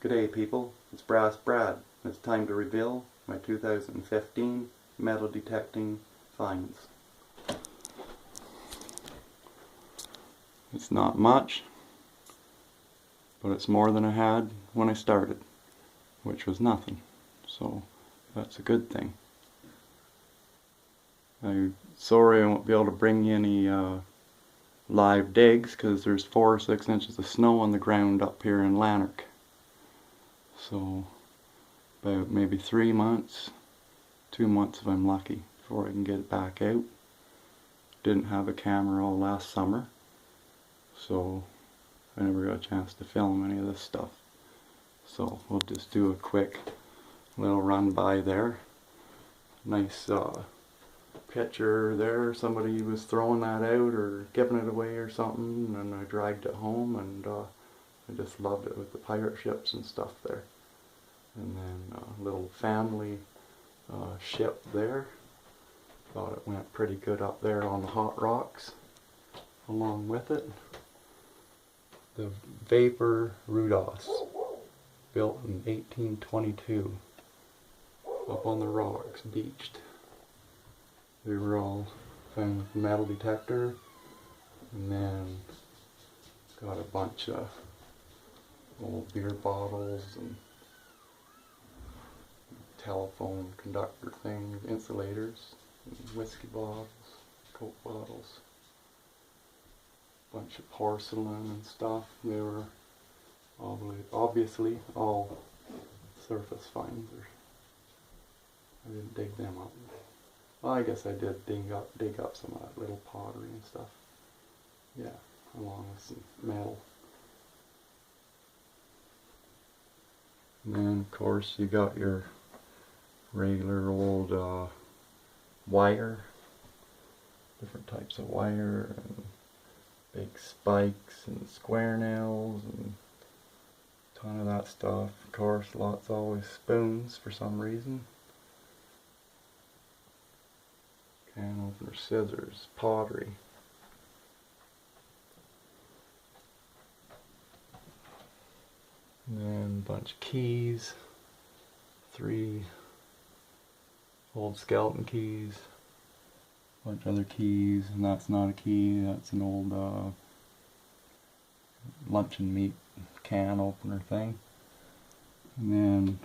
G'day people, it's Brass Brad. It's time to reveal my 2015 metal detecting finds. It's not much, but it's more than I had when I started, which was nothing. So that's a good thing. I'm sorry I won't be able to bring you any live digs because there's 4 or 6 inches of snow on the ground up here in Lanark. So about maybe 3 months, 2 months if I'm lucky, before I can get it back out. Didn't have a camera all last summer, so I never got a chance to film any of this stuff. So we'll just do a quick little run by there. Nice picture there, somebody was throwing that out or giving it away or something, and I dragged it home, and I just loved it with the pirate ships and stuff there. And then a little family ship there. Thought it went pretty good up there on the hot rocks along with it. The Vapor Rudos, built in 1822, up on the rocks, beached. They were all found with the metal detector, and then got a bunch of old beer bottles and telephone conductor things, insulators, and whiskey bottles, Coke bottles, bunch of porcelain and stuff. They were obviously all surface finds. I didn't dig them up. Well, I guess I did dig up some of that little pottery and stuff. Yeah, along with some metal. And then of course you got your regular old wire, different types of wire, and big spikes and square nails and a ton of that stuff. Of course, always spoons for some reason. Can opener, scissors, pottery. And then a bunch of keys, 3 old skeleton keys, a bunch of other keys, and that's not a key, that's an old luncheon meat can opener thing. And then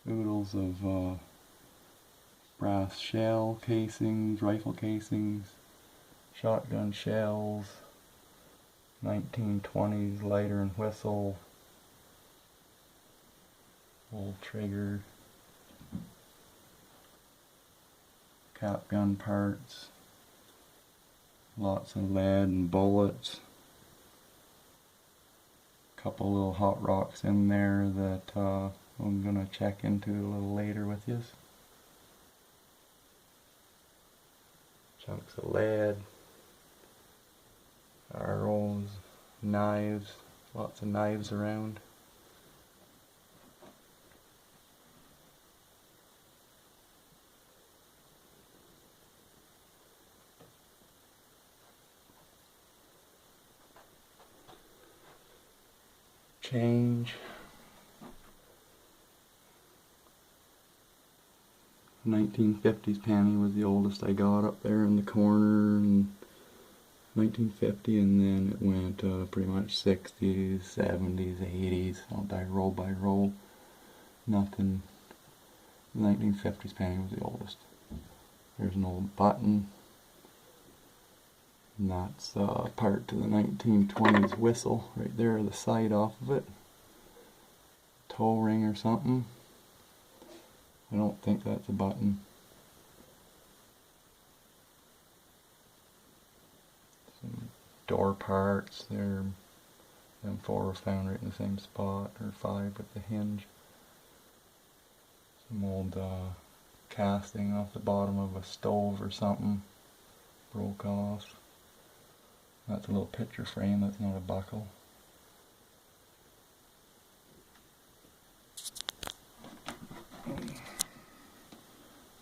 oodles of brass shell casings, rifle casings, shotgun shells, 1920s lighter and whistle, old trigger, cap gun parts, lots of lead and bullets, a couple little hot rocks in there that I'm going to check into a little later with you. Chunks of lead, arrows, knives, lots of knives around. Change. 1950s penny was the oldest I got up there in the corner in 1950, and then it went pretty much 60s, 70s, 80s, all by row, nothing. The 1950s penny was the oldest. There's an old button, and that's part to the 1920s whistle right there, the side off of it. Toe ring or something. I don't think that's a button. Some door parts there. Them 4 were found right in the same spot, or 5 with the hinge. Some old casting off the bottom of a stove or something. Broke off. That's a little picture frame, that's not a buckle.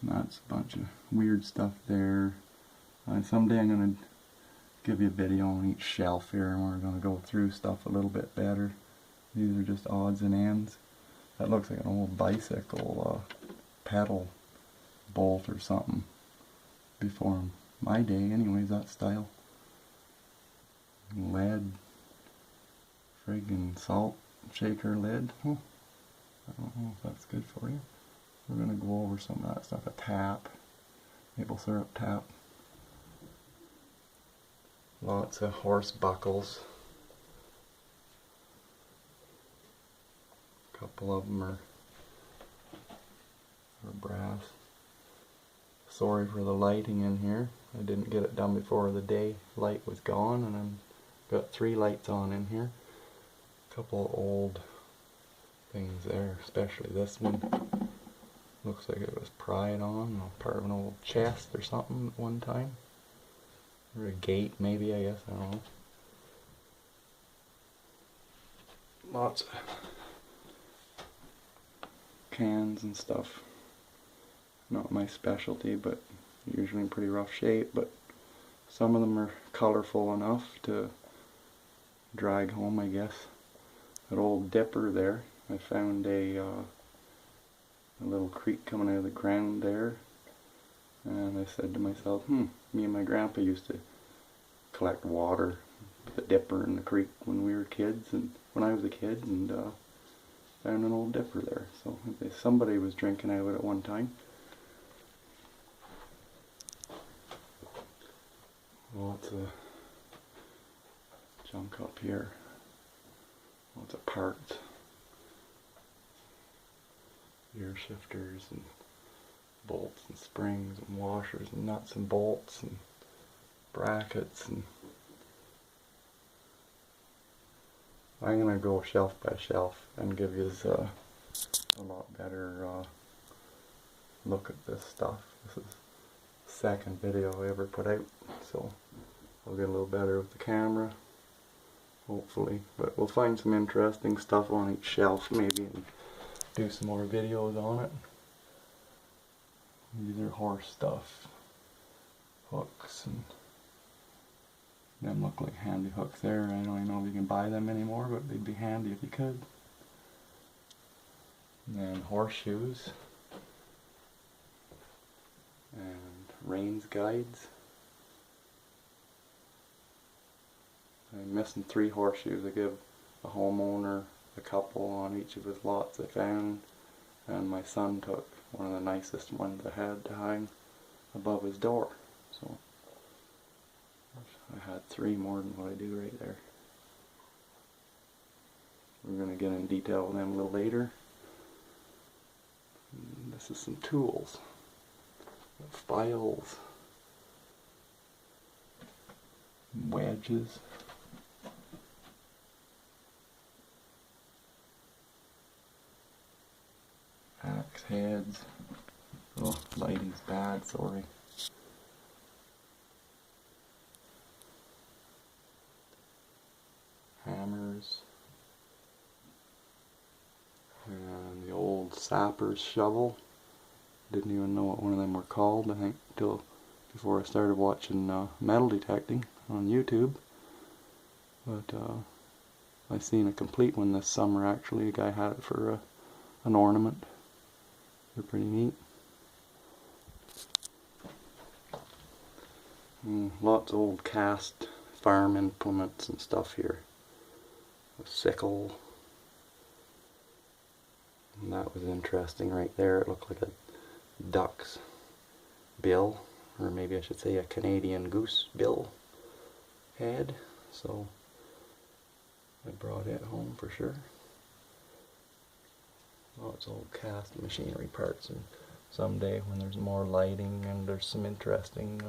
That's a bunch of weird stuff there. Someday I'm going to give you a video on each shelf here, and we're going to go through stuff a little bit better. These are just odds and ends. That looks like an old bicycle pedal bolt or something. Before my day anyways, that style. Lead. Friggin' salt shaker lid. Huh. I don't know if that's good for you. We're going to go over some of that stuff. A tap. Maple syrup tap. Lots of horse buckles. A couple of them are brass. Sorry for the lighting in here. I didn't get it done before the day light was gone, and I've got 3 lights on in here. A couple of old things there, especially this one. Looks like it was pried on, or part of an old chest or something at one time. Or a gate maybe, I guess, I don't know. Lots of cans and stuff. Not my specialty, but usually in pretty rough shape, but some of them are colorful enough to drag home, I guess. That old dipper there, I found a little creek coming out of the ground there, and I said to myself, me and my grandpa used to collect water with a dipper in the creek when we were kids, and when I was a kid, and found an old dipper there. So somebody was drinking out of it at one time. Lots of junk up here. Lots of parts. Gear shifters and bolts and springs and washers and nuts and bolts and brackets. And I'm going to go shelf by shelf and give you a lot better look at this stuff. This is the second video I ever put out, so I'll get a little better with the camera, hopefully. But we'll find some interesting stuff on each shelf maybe and do some more videos on it. These are horse stuff. Hooks, and them look like handy hooks there. I don't even know if you can buy them anymore, but they'd be handy if you could. And then horseshoes. And reins guides. I'm missing 3 horseshoes. I give a homeowner a couple on each of his lots I found, and my son took one of the nicest ones I had to hang above his door. So I had 3 more than what I do right there. We're going to get in detail with them a little later. And this is some tools. Files. Wedges. Axe heads. Oh, lighting's bad, sorry. Hammers. And the old sapper's shovel. Didn't even know what one of them were called, I think, till before I started watching metal detecting on YouTube. But I seen a complete one this summer actually. A guy had it for an ornament. They're pretty neat. Lots of old cast farm implements and stuff here. A sickle. And that was interesting right there. It looked like a duck's bill, or maybe I should say a Canadian goose bill head. So I brought it home for sure. Lots of old cast machinery parts, and someday when there's more lighting and there's some interesting,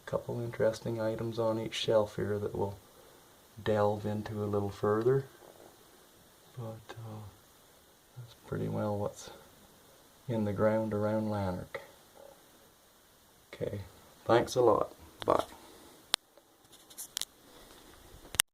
couple interesting items on each shelf here that we'll delve into a little further. But that's pretty well what's in the ground around Lanark. Okay, thanks a lot. Bye.